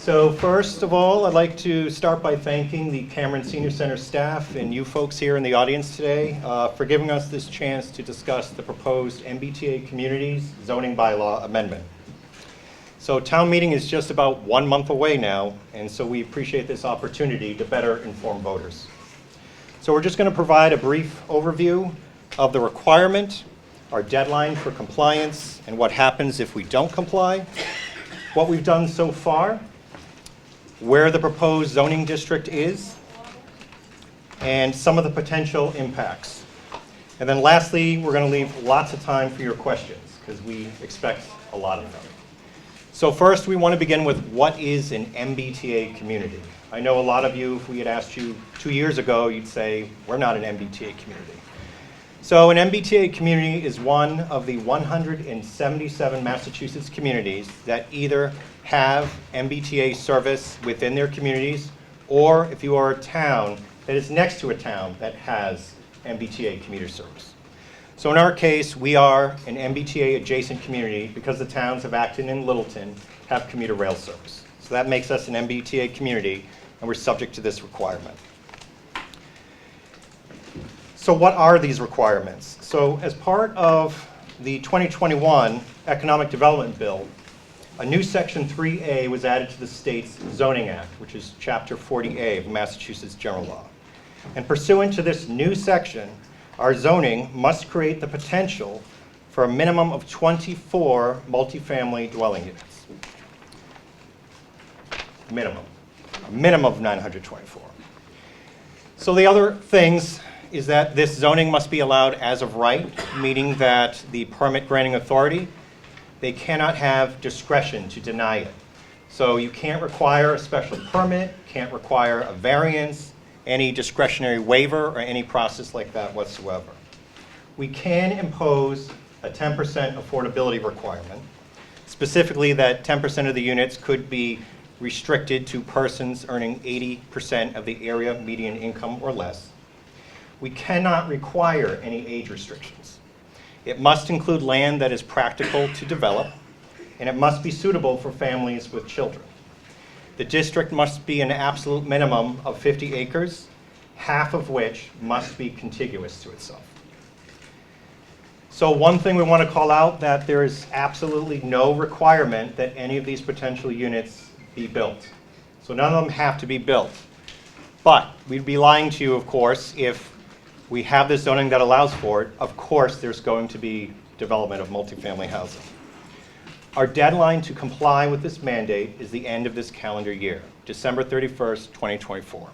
So first of all, I'd like to start by thanking the Cameron Senior Center staff and you folks here in the audience today for giving us this chance to discuss the proposed MBTA Communities Zoning Bylaw Amendment. So town meeting is just about 1 month away now, and so we appreciate this opportunity to better inform voters. So we're just going to provide a brief overview of the requirement, our deadline for compliance, and what happens if we don't comply, what we've done so far, where the proposed zoning district is, and some of the potential impacts. And then lastly, we're going to leave lots of time for your questions, because we expect a lot of them. So first, we want to begin with what is an MBTA community. I know a lot of you, if we had asked you 2 years ago, you'd say, we're not an MBTA community. So an MBTA community is one of the 177 Massachusetts communities that either have MBTA service within their communities, or if you are a town that is next to a town that has MBTA commuter service. So in our case, we are an MBTA adjacent community because the towns of Acton and Littleton have commuter rail service. So that makes us an MBTA community, and we're subject to this requirement. So what are these requirements? So as part of the 2021 Economic Development Bill, a new Section 3A was added to the state's Zoning Act, which is Chapter 40A of Massachusetts General Law. And pursuant to this new section, our zoning must create the potential for a minimum of 24 multifamily dwelling units. Minimum. A minimum of 924. So the other things is that this zoning must be allowed as of right, meaning that the permit granting authority, they cannot have discretion to deny it. So you can't require a special permit, can't require a variance, any discretionary waiver, or any process like that whatsoever. We can impose a 10% affordability requirement, specifically that 10% of the units could be restricted to persons earning 80% of the area median income or less. We cannot require any age restrictions. It must include land that is practical to develop, and it must be suitable for families with children. The district must be an absolute minimum of 50 acres, half of which must be contiguous to itself. So one thing we want to call out, that there is absolutely no requirement that any of these potential units be built. So none of them have to be built. But we'd be lying to you, of course, if we have this zoning that allows for it. Of course, there's going to be development of multifamily housing. Our deadline to comply with this mandate is the end of this calendar year, December 31st, 2024.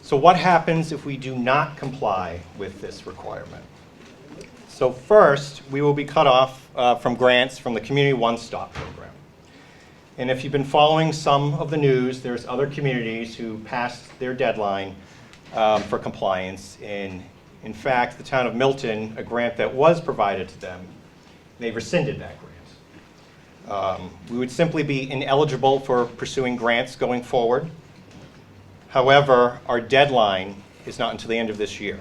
So what happens if we do not comply with this requirement? So first, we will be cut off from grants from the Community One Stop program. And if you've been following some of the news, there's other communities who passed their deadline for compliance. And in fact, the town of Milton, a grant that was provided to them, they rescinded that grant. We would simply be ineligible for pursuing grants going forward. However, our deadline is not until the end of this year.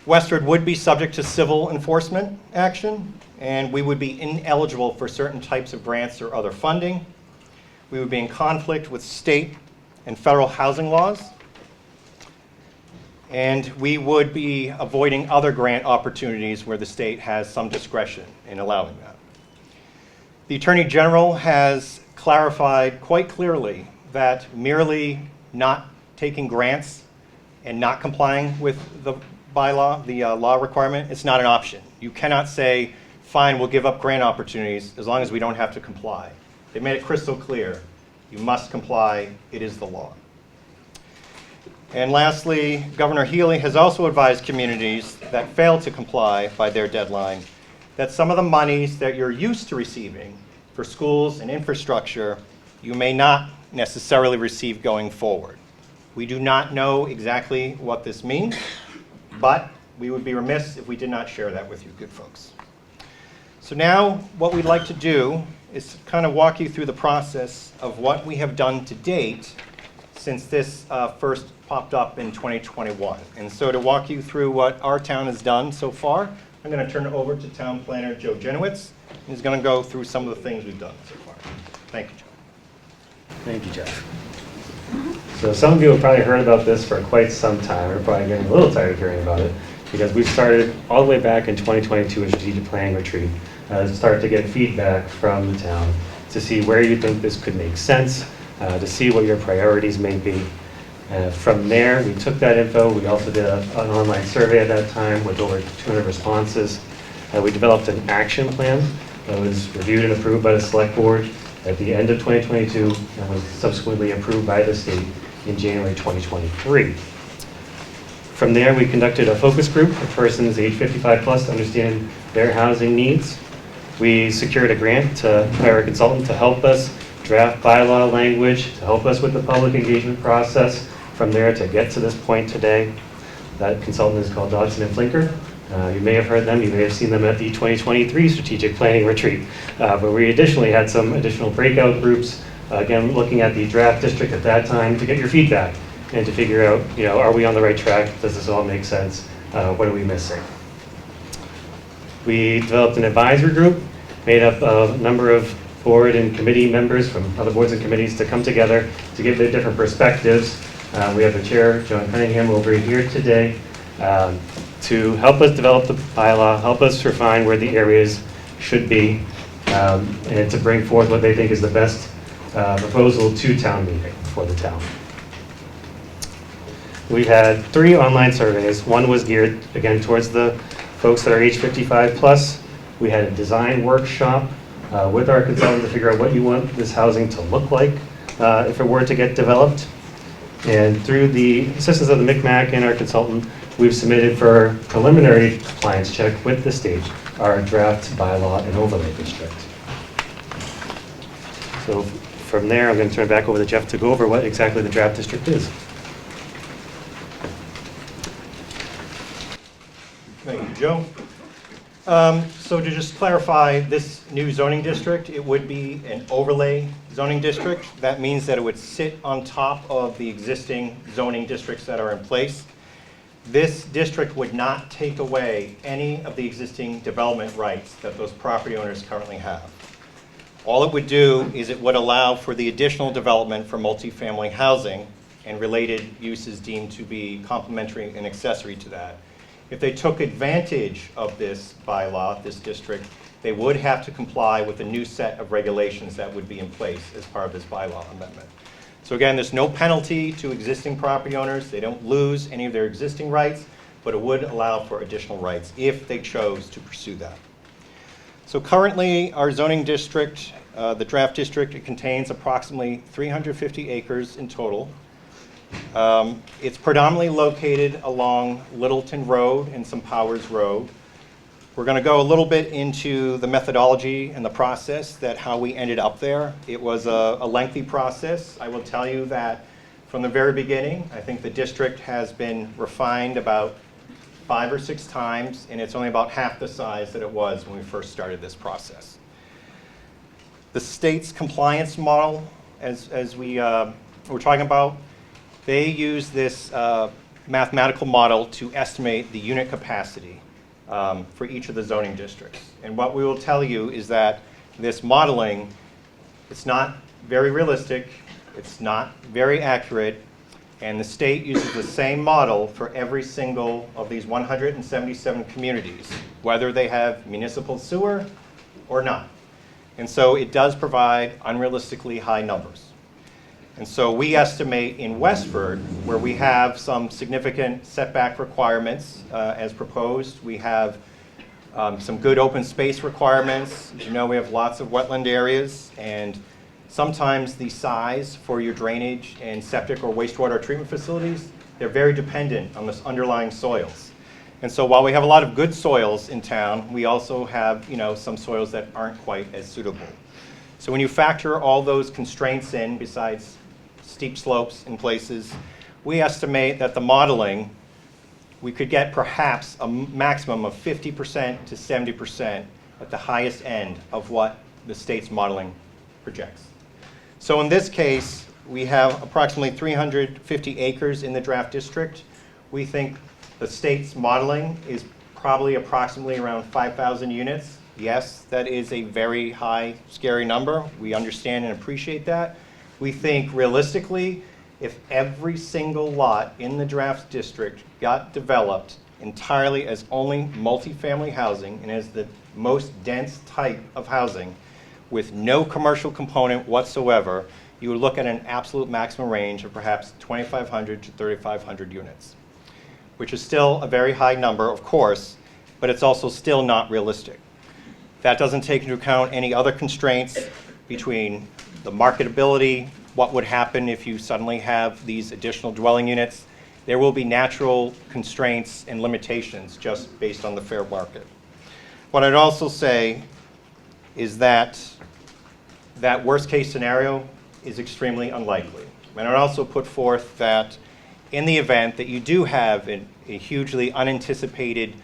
Westford would be subject to civil enforcement action, and we would be ineligible for certain types of grants or other funding. We would be in conflict with state and federal housing laws, and we would be avoiding other grant opportunities where the state has some discretion in allowing that. The Attorney General has clarified quite clearly that merely not taking grants and not complying with the bylaw, the law requirement, it's not an option. You cannot say, fine, we'll give up grant opportunities as long as we don't have to comply. They made it crystal clear. You must comply. It is the law. And lastly, Governor Healy has also advised communities that fail to comply by their deadline that some of the monies that you're used to receiving for schools and infrastructure, you may not necessarily receive going forward. We do not know exactly what this means, but we would be remiss if we did not share that with you good folks. So now what we'd like to do is kind of walk you through the process of what we have done to date since this first popped up in 2021. And so to walk you through what our town has done so far, I'm going to turn it over to Town Planner Joe Genowitz. He's going to go through some of the things we've done so far. Thank you, Joe. Thank you, Jeff. So some of you have probably heard about this for quite some time. We're probably getting a little tired of hearing about it because we started all the way back in 2022 a strategic planning retreat to start to get feedback from the town to see where you think this could make sense, to see what your priorities may be. From there, we took that info. We also did an online survey at that time with over 200 responses. We developed an action plan that was reviewed and approved by the select board at the end of 2022 and was subsequently approved by the state in January 2023. From there, we conducted a focus group of persons age 55 plus to understand their housing needs. We secured a grant to hire a consultant to help us draft bylaw language, to help us with the public engagement process from there to get to this point today. That consultant is called Dodson and Flinker. You may have heard them, you may have seen them at the 2023 Strategic Planning Retreat. But we additionally had some additional breakout groups, again, looking at the draft district at that time to get your feedback and to figure out, are we on the right track? Does this all make sense? What are we missing? We developed an advisory group made up of a number of board and committee members from other boards and committees to come together to give their different perspectives. We have the chair, John Cunningham, over here today to help us develop the bylaw, help us refine where the areas should be, and to bring forth what they think is the best proposal to town meeting for the town. We had 3 online surveys. One was geared, again, towards the folks that are age 55 plus. We had a design workshop with our consultant to figure out what you want this housing to look like if it were to get developed. And through the assistance of the MCMAC and our consultant, we've submitted for preliminary compliance check with the state our draft bylaw and overlay district. So from there, I'm going to turn it back over to Jeff to go over what exactly the draft district is. Thank you, Joe. So to just clarify, this new zoning district, it would be an overlay zoning district. That means that it would sit on top of the existing zoning districts that are in place. This district would not take away any of the existing development rights that those property owners currently have. All it would do is it would allow for the additional development for multifamily housing and related uses deemed to be complementary and accessory to that. If they took advantage of this bylaw, this district, they would have to comply with a new set of regulations that would be in place as part of this bylaw amendment. So again, there's no penalty to existing property owners. They don't lose any of their existing rights, but it would allow for additional rights if they chose to pursue that. So currently, our zoning district, the draft district, it contains approximately 350 acres in total. It's predominantly located along Littleton Road and some Powers Road. We're going to go a little bit into the methodology and the process that how we ended up there. It was a lengthy process. I will tell you that from the very beginning, I think the district has been refined about 5 or 6 times, and it's only about half the size that it was when we first started this process. The state's compliance model, as we're talking about, they use this mathematical model to estimate the unit capacity for each of the zoning districts. And what we will tell you is that this modeling, it's not very realistic, it's not very accurate, and the state uses the same model for every single of these 177 communities, whether they have municipal sewer or not. And so it does provide unrealistically high numbers. And so we estimate in Westford, where we have some significant setback requirements as proposed. We have some good open space requirements. As you know, we have lots of wetland areas, and sometimes the size for your drainage and septic or wastewater treatment facilities, they're very dependent on the underlying soils. And so while we have a lot of good soils in town, we also have some soils that aren't quite as suitable. So when you factor all those constraints in, besides steep slopes in places, we estimate that the modeling, we could get perhaps a maximum of 50% to 70% at the highest end of what the state's modeling projects. So in this case, we have approximately 350 acres in the draft district. We think the state's modeling is probably approximately around 5,000 units. Yes, that is a very high, scary number. We understand and appreciate that. We think realistically, if every single lot in the draft district got developed entirely as only multifamily housing and as the most dense type of housing with no commercial component whatsoever, you would look at an absolute maximum range of perhaps 2,500 to 3,500 units, which is still a very high number, of course, but it's also still not realistic. That doesn't take into account any other constraints between the marketability, what would happen if you suddenly have these additional dwelling units. There will be natural constraints and limitations just based on the fair market. What I'd also say is that that worst case scenario is extremely unlikely. And I'd also put forth that in the event that you do have a hugely unanticipated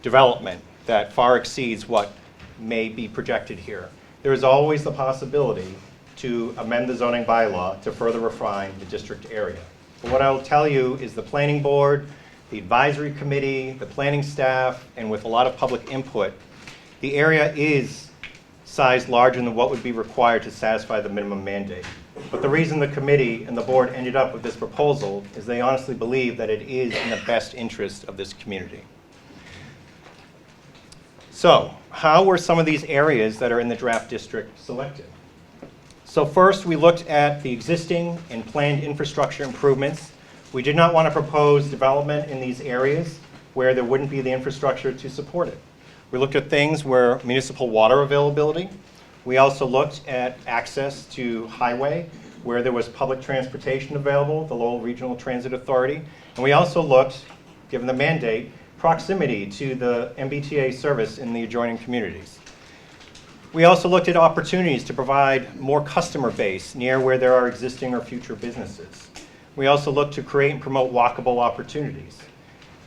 development that far exceeds what may be projected here, there is always the possibility to amend the zoning bylaw to further refine the district area. But what I will tell you is the planning board, the advisory committee, the planning staff, and with a lot of public input, the area is sized larger than what would be required to satisfy the minimum mandate. But the reason the committee and the board ended up with this proposal is they honestly believe that it is in the best interest of this community. So, how were some of these areas that are in the draft district selected? So first, we looked at the existing and planned infrastructure improvements. We did not want to propose development in these areas where there wouldn't be the infrastructure to support it. We looked at things where municipal water availability. We also looked at access to highway, where there was public transportation available, the Lowell Regional Transit Authority. And we also looked, given the mandate, proximity to the MBTA service in the adjoining communities. We also looked at opportunities to provide more customer base near where there are existing or future businesses. We also looked to create and promote walkable opportunities.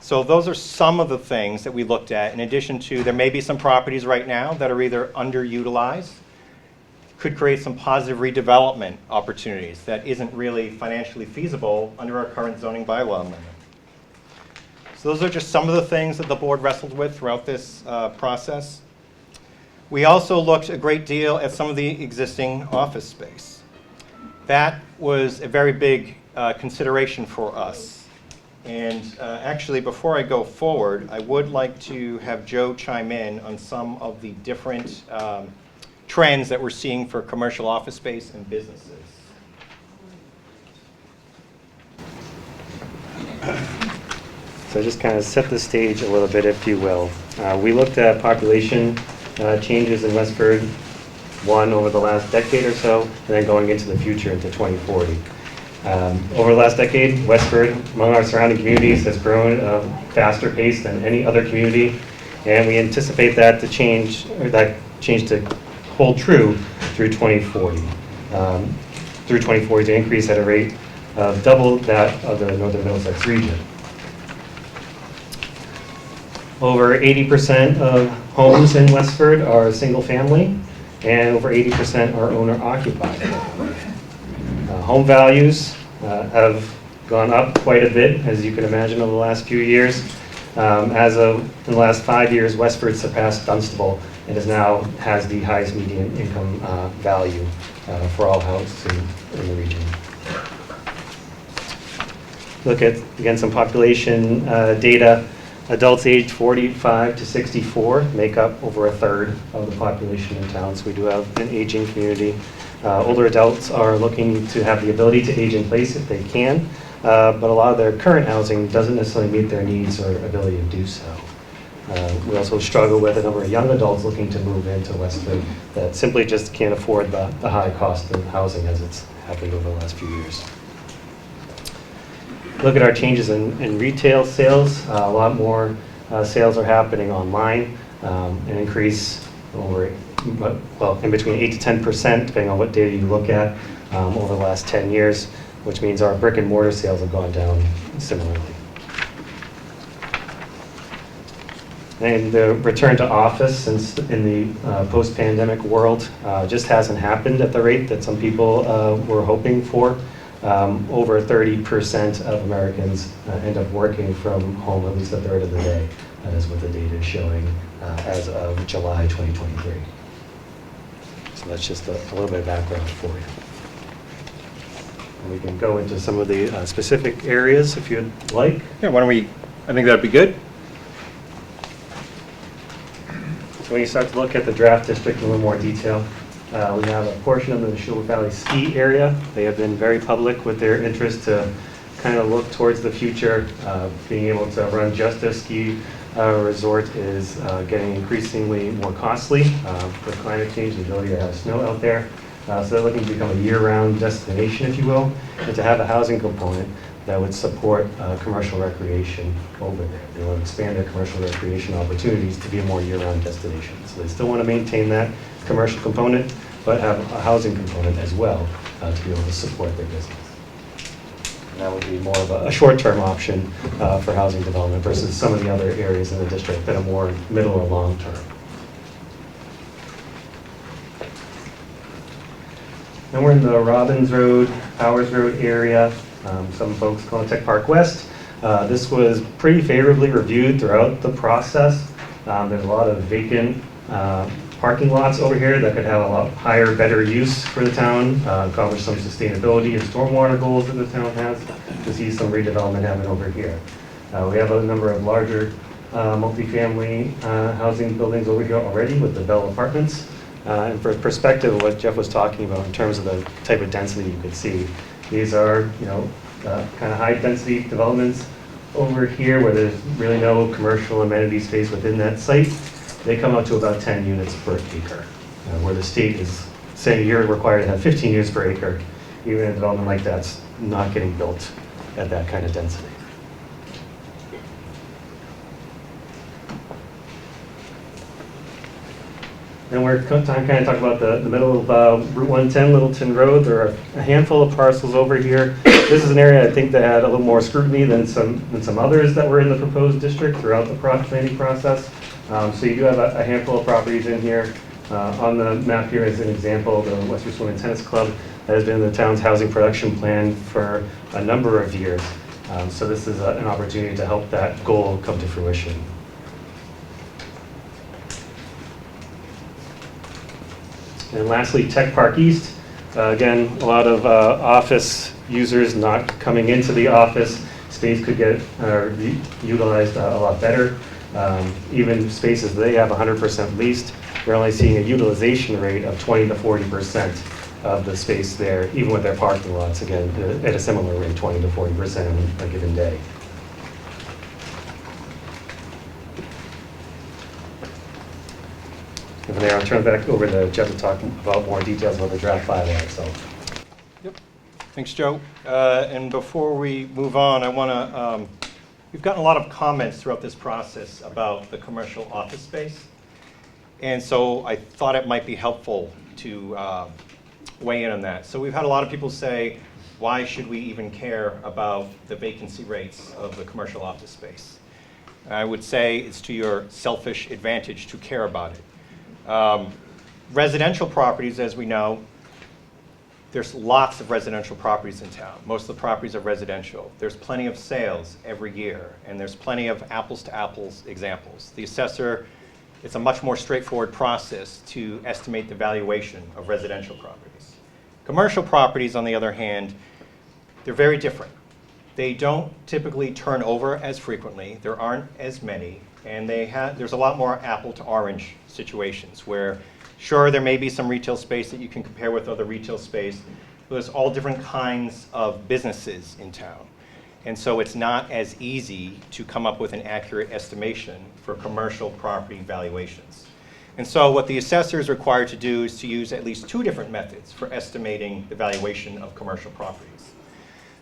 So those are some of the things that we looked at, in addition to there may be some properties right now that are either underutilized, could create some positive redevelopment opportunities that isn't really financially feasible under our current zoning bylaw amendment. So those are just some of the things that the board wrestled with throughout this process. We also looked a great deal at some of the existing office space. That was a very big consideration for us. And actually, before I go forward, I would like to have Joe chime in on some of the different trends that we're seeing for commercial office space and businesses. So just kind of set the stage a little bit, if you will. We looked at population changes in Westford, one over the last decade or so, and then going into the future into 2040. Over the last decade, Westford, among our surrounding communities, has grown at a faster pace than any other community, and we anticipate that to change, or that change to hold true through 2040. Through 2040, to increase at a rate of double that of the Northern Middlesex region. Over 80% of homes in Westford are single family, and over 80% are owner occupied. Home values have gone up quite a bit, as you can imagine, over the last few years. As of in the last 5 years, Westford surpassed Dunstable and now has the highest median income value for all houses in the region. Look at, again, some population data. Adults aged 45 to 64 make up over a third of the population in town, so we do have an aging community. Older adults are looking to have the ability to age in place if they can, but a lot of their current housing doesn't necessarily meet their needs or ability to do so. We also struggle with a number of young adults looking to move into Westford that simply just can't afford the high cost of housing as it's happened over the last few years. Look at our changes in retail sales. A lot more sales are happening online, an increase over, well, in between 8 to 10%, depending on what data you look at, over the last 10 years, which means our brick and mortar sales have gone down similarly. And the return to office since in the post-pandemic world just hasn't happened at the rate that some people were hoping for. Over 30% of Americans end up working from home at least a third of the day, That is what the data is showing as of July 2023. So that's just a little bit of background for you. And we can go into some of the specific areas if you'd like. Yeah, why don't we, I think that'd be good. So when you start to look at the draft district in a little more detail, we have a portion of the Neshoba Valley ski area. They have been very public with their interest to kind of look towards the future. Being able to run just a ski resort is getting increasingly more costly with climate change, the ability to have snow out there. So they're looking to become a year-round destination, if you will, and to have a housing component that would support commercial recreation over there. They want to expand their commercial recreation opportunities to be a more year-round destination. So they still want to maintain that commercial component, but have a housing component as well to be able to support their business. And that would be more of a short-term option for housing development versus some of the other areas in the district that are more middle or long-term. Then we're in the Robbins Road, Powers Road area. Some folks call it Tech Park West. This was pretty favorably reviewed throughout the process. There's a lot of vacant parking lots over here that could have a lot higher, better use for the town, accomplish some sustainability and stormwater goals that the town has. To see some redevelopment happen over here. We have a number of larger multifamily housing buildings over here already with the Bell Apartments. And for perspective of what Jeff was talking about in terms of the type of density you could see, these are, kind of high density developments over here where there's really no commercial amenity space within that site. They come out to about 10 units per acre, where the state is saying you're required to have 15 units per acre. Even a development like that's not getting built at that kind of density. And we're kind of talk about the middle of Route 110, Littleton Road. There are a handful of parcels over here. This is an area I think that had a little more scrutiny than some others that were in the proposed district throughout the planning process. So you do have a handful of properties in here. On the map here as an example, the Westford Swim and Tennis Club that has been in the town's housing production plan for a number of years. So this is an opportunity to help that goal come to fruition. And lastly, Tech Park East. Again, a lot of office users not coming into the office. Space could get utilized a lot better. Even spaces they have 100% leased, they're only seeing a utilization rate of 20 to 40% of the space there, even with their parking lots, again, at a similar rate, 20 to 40% on a given day. And from there, I'll turn it back over to Jeff to talk about more details about the draft bylaw itself. Yep. Thanks, Joe. And before we move on, I want to, we've gotten a lot of comments throughout this process about the commercial office space. And so I thought it might be helpful to weigh in on that. So we've had a lot of people say, why should we even care about the vacancy rates of the commercial office space? I would say it's to your selfish advantage to care about it. Residential properties, as we know, there's lots of residential properties in town. Most of the properties are residential. There's plenty of sales every year, and there's plenty of apples to apples examples. The assessor, it's a much more straightforward process to estimate the valuation of residential properties. Commercial properties, on the other hand, they're very different. They don't typically turn over as frequently. There aren't as many, and there's a lot more apple to orange situations where, sure, there may be some retail space that you can compare with other retail space, but there's all different kinds of businesses in town. And so it's not as easy to come up with an accurate estimation for commercial property valuations. And so what the assessor is required to do is to use at least two different methods for estimating the valuation of commercial properties.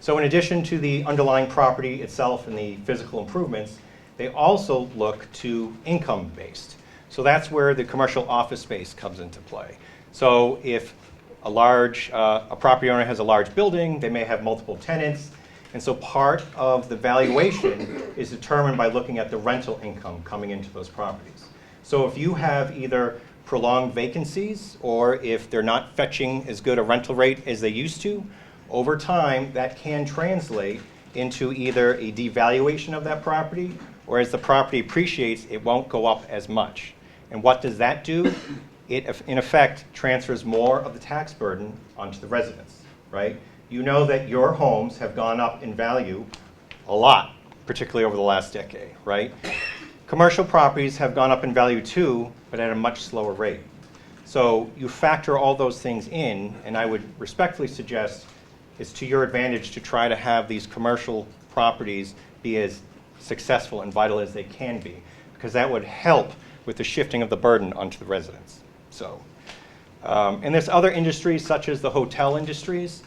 So in addition to the underlying property itself and the physical improvements, they also look to income-based. So that's where the commercial office space comes into play. So if a property owner has a large building, they may have multiple tenants, and so part of the valuation is determined by looking at the rental income coming into those properties. So if you have either prolonged vacancies or if they're not fetching as good a rental rate as they used to, over time that can translate into either a devaluation of that property or as the property appreciates, it won't go up as much. And what does that do? It, in effect, transfers more of the tax burden onto the residents, right? You know that your homes have gone up in value a lot, particularly over the last decade, right? Commercial properties have gone up in value too, but at a much slower rate. So you factor all those things in, and I would respectfully suggest it's to your advantage to try to have these commercial properties be as successful and vital as they can be, because that would help with the shifting of the burden onto the residents. So, and there's other industries such as the hotel industries.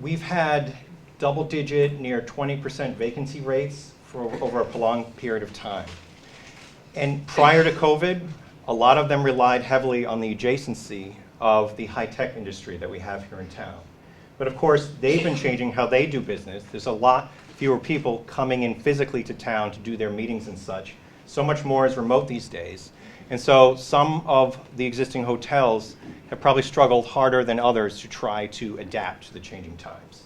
We've had double-digit, near 20% vacancy rates for over a prolonged period of time. And prior to COVID, a lot of them relied heavily on the adjacency of the high-tech industry that we have here in town. But of course, they've been changing how they do business. There's a lot fewer people coming in physically to town to do their meetings and such. So much more is remote these days. And so some of the existing hotels have probably struggled harder than others to try to adapt to the changing times.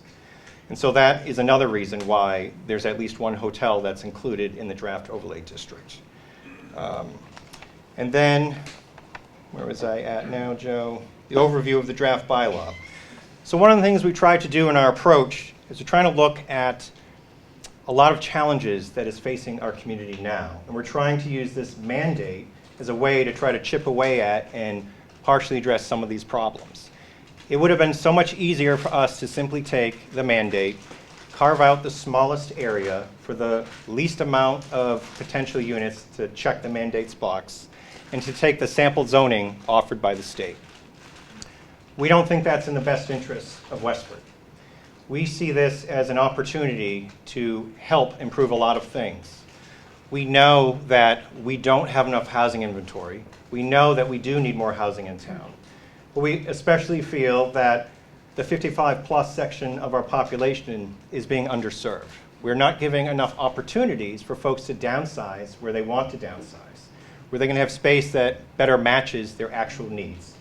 And so that is another reason why there's at least one hotel that's included in the draft overlay district. And then, where was I at now, Joe? The overview of the draft bylaw. So one of the things we tried to do in our approach is we're trying to look at a lot of challenges that is facing our community now. And we're trying to use this mandate as a way to try to chip away at and partially address some of these problems. It would have been so much easier for us to simply take the mandate, carve out the smallest area for the least amount of potential units to check the mandates box, and to take the sample zoning offered by the state. We don't think that's in the best interest of Westford. We see this as an opportunity to help improve a lot of things. We know that we don't have enough housing inventory. We know that we do need more housing in town. But we especially feel that the 55-plus section of our population is being underserved. We're not giving enough opportunities for folks to downsize where they want to downsize, where they can have space that better matches their actual needs,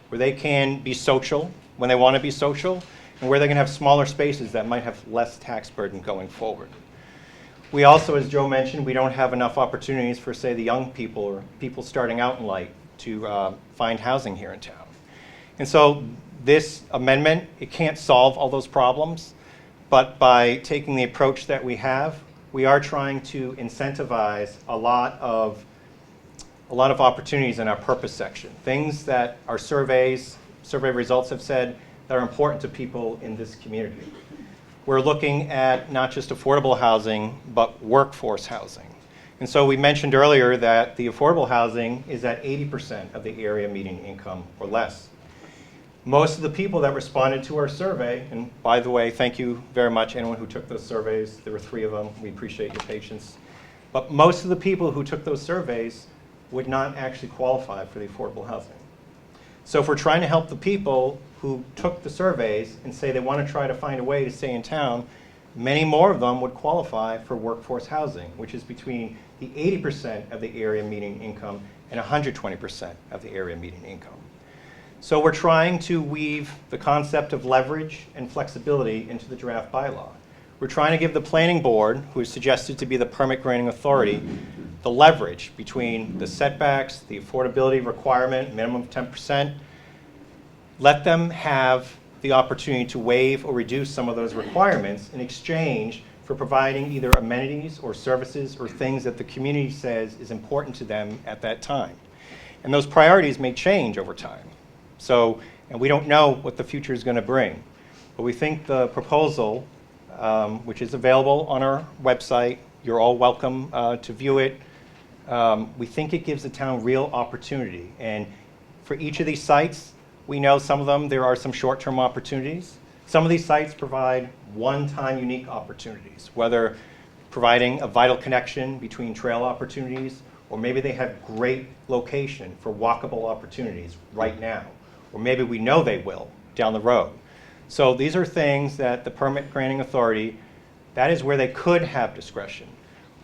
where they can be social when they want to be social, and where they can have smaller spaces that might have less tax burden going forward. We also, as Joe mentioned, we don't have enough opportunities for, say, the young people or people starting out in life to find housing here in town. And so this amendment, it can't solve all those problems, but by taking the approach that we have, we are trying to incentivize a lot of opportunities in our purpose section, things that our survey results have said that are important to people in this community. We're looking at not just affordable housing, but workforce housing. And so we mentioned earlier that the affordable housing is at 80% of the area median income or less. Most of the people that responded to our survey, and by the way, thank you very much, anyone who took those surveys. There were 3 of them. We appreciate your patience. But most of the people who took those surveys would not actually qualify for the affordable housing. So if we're trying to help the people who took the surveys and say they want to try to find a way to stay in town, many more of them would qualify for workforce housing, which is between the 80% of the area median income and 120% of the area median income. So we're trying to weave the concept of leverage and flexibility into the draft bylaw. We're trying to give the planning board, who is suggested to be the permit granting authority, the leverage between the setbacks, the affordability requirement, minimum of 10%. Let them have the opportunity to waive or reduce some of those requirements in exchange for providing either amenities or services or things that the community says is important to them at that time. And those priorities may change over time. So, and we don't know what the future is going to bring. But we think the proposal, which is available on our website, you're all welcome to view it. We think it gives the town real opportunity. And for each of these sites, we know some of them, there are some short-term opportunities. Some of these sites provide one-time unique opportunities, whether providing a vital connection between trail opportunities, or maybe they have great location for walkable opportunities right now, or maybe we know they will down the road. So these are things that the permit granting authority, that is where they could have discretion.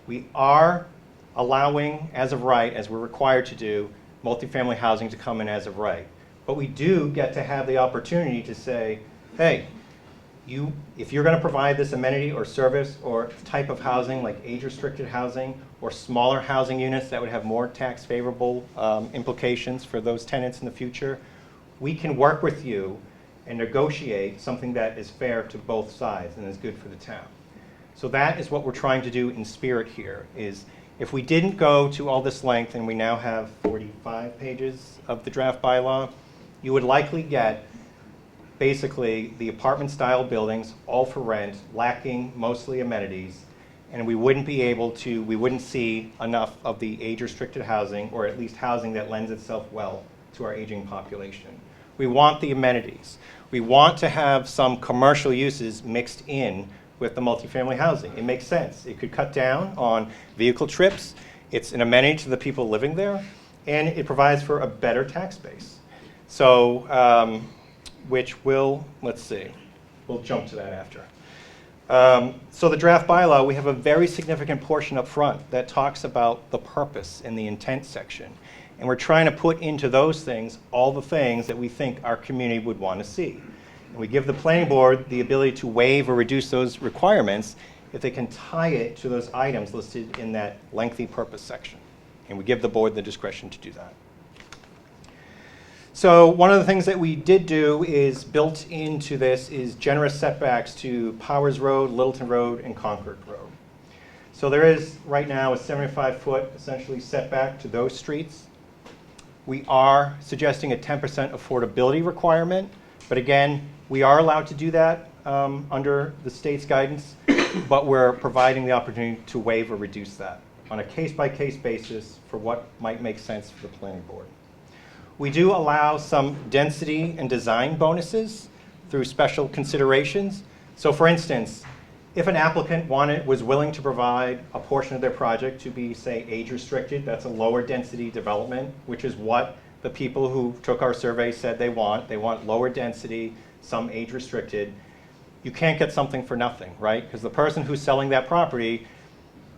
We are allowing, as of right, as we're required to do, multifamily housing to come in as of right. But we do get to have the opportunity to say, hey, if you're going to provide this amenity or service or type of housing like age-restricted housing or smaller housing units that would have more tax favorable implications for those tenants in the future, we can work with you and negotiate something that is fair to both sides and is good for the town. So that is what we're trying to do in spirit here, is if we didn't go to all this length, and we now have 45 pages of the draft bylaw, you would likely get basically the apartment style buildings, all for rent, lacking mostly amenities, and we wouldn't see enough of the age restricted housing, or at least housing that lends itself well to our aging population. We want the amenities. We want to have some commercial uses mixed in with the multifamily housing. It makes sense. It could cut down on vehicle trips. It's an amenity to the people living there, and it provides for a better tax base. So, which will, let's see, we'll jump to that after. So the draft bylaw, we have a very significant portion up front that talks about the purpose in the intent section. And we're trying to put into those things all the things that we think our community would want to see. And we give the planning board the ability to waive or reduce those requirements if they can tie it to those items listed in that lengthy purpose section. And we give the board the discretion to do that. So one of the things that we did do is built into this is generous setbacks to Powers Road, Littleton Road, and Concord Road. So there is right now a 75-foot essentially setback to those streets. We are suggesting a 10% affordability requirement, but again, we are allowed to do that under the state's guidance, but we're providing the opportunity to waive or reduce that on a case-by-case basis for what might make sense for the planning board. We do allow some density and design bonuses through special considerations. So for instance, if an applicant was willing to provide a portion of their project to be, say, age restricted, that's a lower density development, which is what the people who took our survey said they want. They want lower density, some age restricted. You can't get something for nothing, right? Because the person who's selling that property,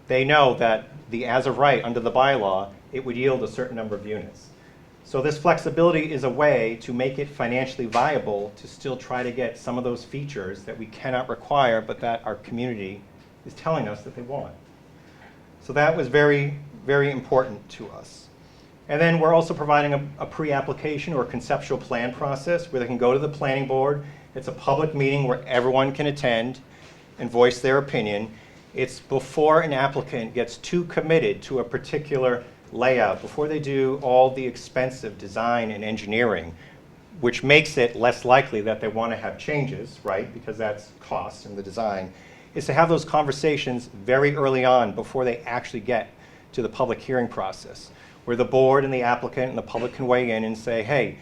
they know that the as of right under the bylaw, it would yield a certain number of units. So this flexibility is a way to make it financially viable to still try to get some of those features that we cannot require, but that our community is telling us that they want. So that was very, very important to us. And then we're also providing a pre-application or conceptual plan process where they can go to the planning board. It's a public meeting where everyone can attend and voice their opinion. It's before an applicant gets too committed to a particular layout, before they do all the expensive design and engineering, which makes it less likely that they want to have changes, right? Because that's cost in the design, is to have those conversations very early on before they actually get to the public hearing process, where the board and the applicant and the public can weigh in and say, hey,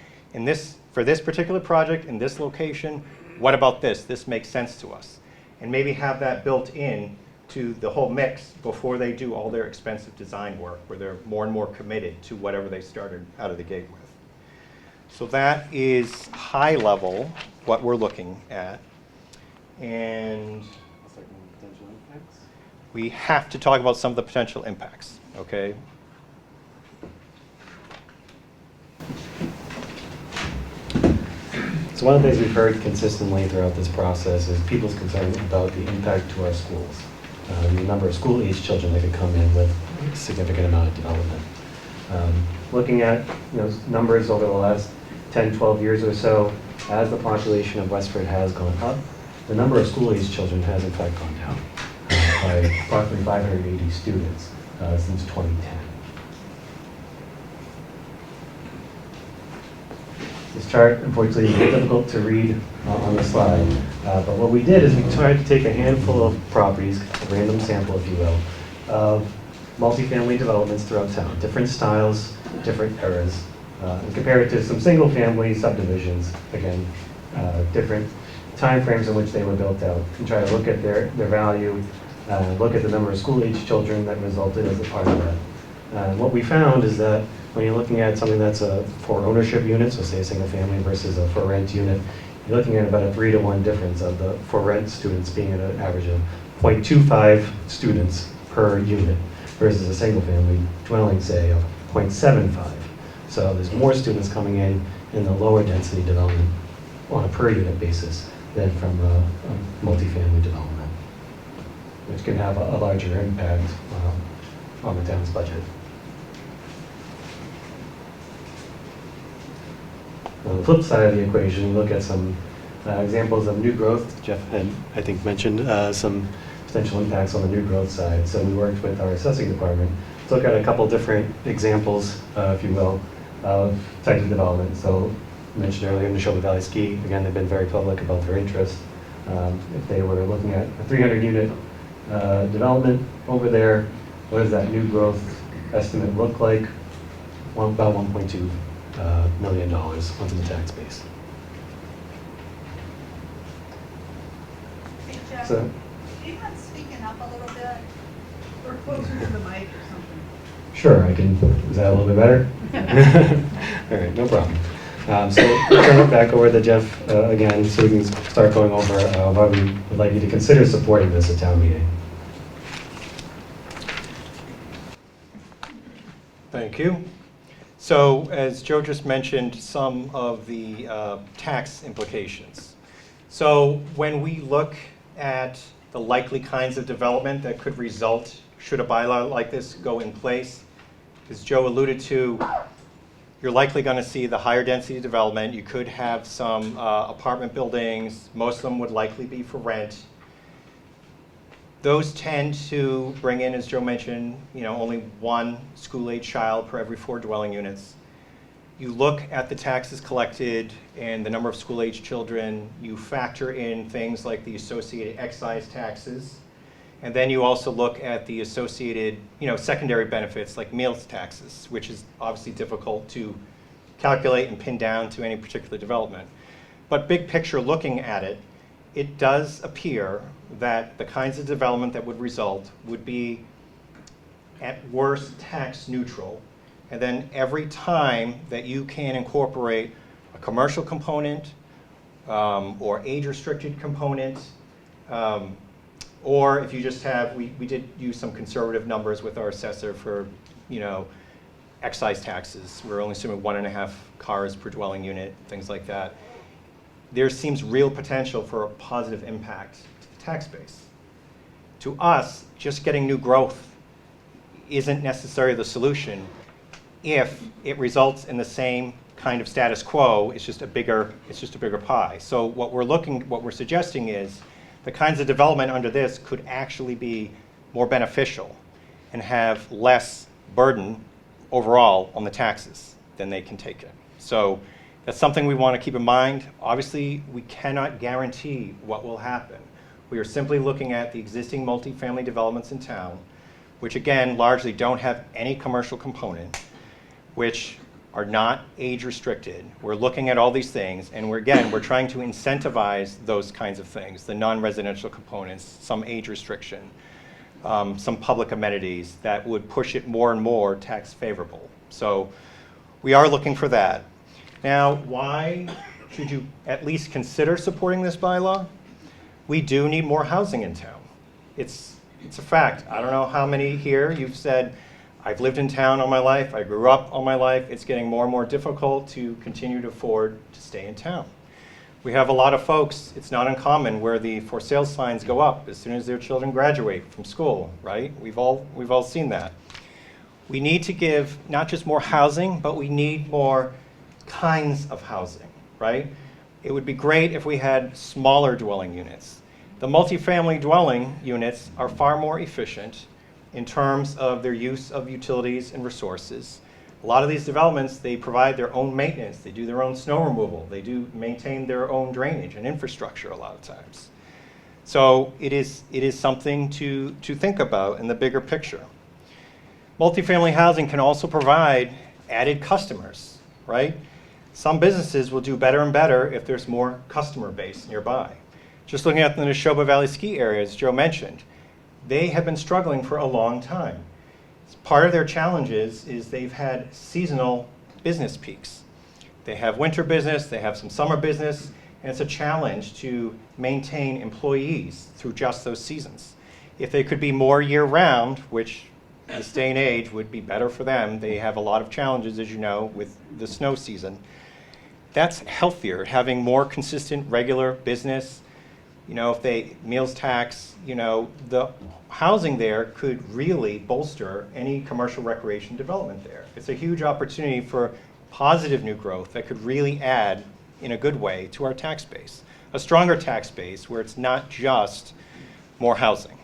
for this particular project in this location, what about this? This makes sense to us. And maybe have that built in to the whole mix before they do all their expensive design work, where they're more and more committed to whatever they started out of the gate with. So that is high level what we're looking at. And we have to talk about some of the potential impacts, okay? So one of the things we've heard consistently throughout this process is people's concern about the impact to our schools. The number of school-age children that could come in with a significant amount of development. Looking at numbers over the last 10, 12 years or so, as the population of Westford has gone up, the number of school-age children has in fact gone down by approximately 580 students since 2010. This chart, unfortunately, is very difficult to read on the slide, but what we did is we tried to take a handful of properties, a random sample, if you will, of multifamily developments throughout town, different styles, different eras, and compare it to some single-family subdivisions, again, different time frames in which they were built out, and try to look at their value, look at the number of school-age children that resulted as a part of that. What we found is that when you're looking at something that's a for ownership unit, so say a single family versus a for rent unit, you're looking at about a 3-to-1 difference of the for rent students being at an average of 0.25 students per unit versus a single family dwelling, say, of 0.75. So there's more students coming in the lower density development on a per unit basis than from a multifamily development, which can have a larger impact on the town's budget. On the flip side of the equation, we look at some examples of new growth. Jeff had, I think, mentioned some potential impacts on the new growth side. So we worked with our assessing department to look at a couple different examples, if you will, of types of development. So I mentioned earlier in the Neshoba Valley Ski, again, they've been very public about their interest. If they were looking at a 300-unit development over there, what does that new growth estimate look like? About $1.2 million onto the tax base. Hey, Jeff, So, do you mind speaking up a little bit? Or closer to the mic or something? sure, I can. Is that a little bit better? All right, no problem. So we'll turn it back over to Jeff again, so we can start going over why we would like you to consider supporting this at town meeting. Thank you. So as Joe just mentioned, some of the tax implications. So when we look at the likely kinds of development that could result should a bylaw like this go in place, as Joe alluded to, you're likely going to see the higher density development. You could have some apartment buildings. Most of them would likely be for rent. Those tend to bring in, as Joe mentioned, only one school-age child per every 4 dwelling units. You look at the taxes collected and the number of school-age children. You factor in things like the associated excise taxes. And then you also look at the associated, secondary benefits like meals taxes, which is obviously difficult to calculate and pin down to any particular development. But big picture looking at it, it does appear that the kinds of development that would result would be at worst tax neutral. And then every time that you can incorporate a commercial component or age-restricted component, or if you just have, we did use some conservative numbers with our assessor for, excise taxes. We're only assuming 1.5 cars per dwelling unit, things like that. There seems real potential for a positive impact to the tax base. To us, just getting new growth isn't necessarily the solution if it results in the same kind of status quo. It's just a bigger pie. So what we're suggesting is the kinds of development under this could actually be more beneficial and have less burden overall on the taxes than they can take in. So that's something we want to keep in mind. Obviously, we cannot guarantee what will happen. We are simply looking at the existing multifamily developments in town, which again, largely don't have any commercial component, which are not age restricted. We're looking at all these things, and we're trying to incentivize those kinds of things, the non-residential components, some age restriction, some public amenities that would push it more and more tax favorable. So we are looking for that. Now, why should you at least consider supporting this bylaw? We do need more housing in town. It's a fact. I don't know how many here you've said, I've lived in town all my life, I grew up all my life, it's getting more and more difficult to continue to afford to stay in town. We have a lot of folks, it's not uncommon, where the for sale signs go up as soon as their children graduate from school, right? We've all seen that. We need to give not just more housing, but we need more kinds of housing, right? It would be great if we had smaller dwelling units. The multifamily dwelling units are far more efficient in terms of their use of utilities and resources. A lot of these developments, they provide their own maintenance, they do their own snow removal, they do maintain their own drainage and infrastructure a lot of times. So it is something to think about in the bigger picture. Multifamily housing can also provide added customers, right? Some businesses will do better and better if there's more customer base nearby. Just looking at the Neshoba Valley ski area, as Joe mentioned, they have been struggling for a long time. Part of their challenges is they've had seasonal business peaks. They have winter business, they have some summer business, and it's a challenge to maintain employees through just those seasons. If they could be more year-round, which this day and age would be better for them, they have a lot of challenges, as you know, with the snow season. that's healthier, having more consistent, regular business. You know, if they meals tax, you know, the housing there could really bolster any commercial recreation development there. It's a huge opportunity for positive new growth that could really add, in a good way, to our tax base. A stronger tax base where it's not just more housing.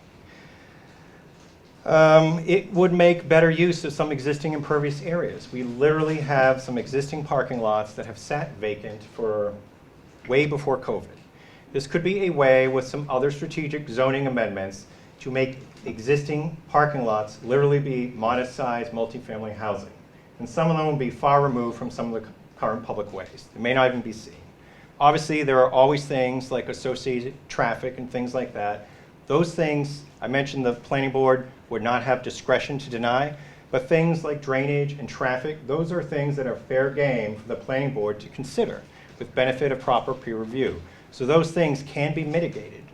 It would make better use of some existing impervious areas. We literally have some existing parking lots that have sat vacant for way before COVID. This could be a way with some other strategic zoning amendments to make existing parking lots literally be modest-sized multifamily housing. And some of them will be far removed from some of the current public ways. They may not even be seen. Obviously, there are always things like associated traffic and things like that. Those things, I mentioned the planning board would not have discretion to deny, but things like drainage and traffic, those are things that are fair game for the planning board to consider with benefit of proper peer review. So those things can be mitigated,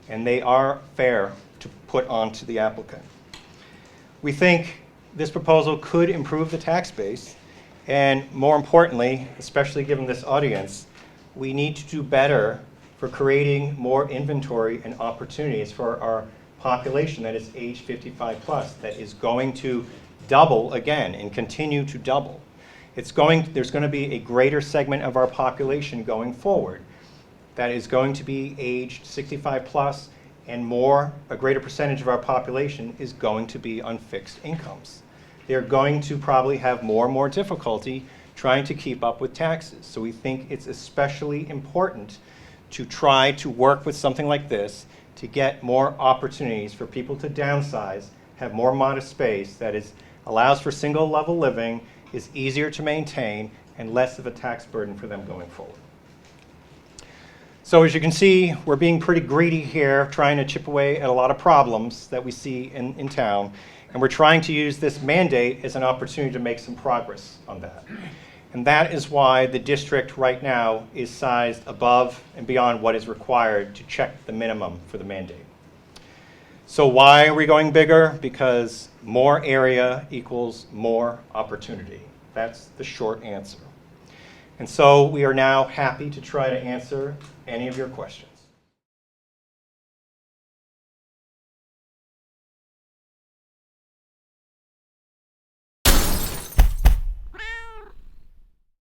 and they are fair to put onto the applicant. We think this proposal could improve the tax base, and more importantly, especially given this audience, we need to do better for creating more inventory and opportunities for our population that is age 55 plus, that is going to double again and continue to double. There's going to be a greater segment of our population going forward that is going to be aged 65 plus, and a greater percentage of our population is going to be on fixed incomes. They're going to probably have more and more difficulty trying to keep up with taxes. So we think it's especially important to try to work with something like this to get more opportunities for people to downsize, have more modest space that allows for single level living, is easier to maintain, and less of a tax burden for them going forward. So as you can see, we're being pretty greedy here, trying to chip away at a lot of problems that we see in town, and we're trying to use this mandate as an opportunity to make some progress on that. And that is why the district right now is sized above and beyond what is required to check the minimum for the mandate. So why are we going bigger? Because more area equals more opportunity. That's the short answer. And so we are now happy to try to answer any of your questions.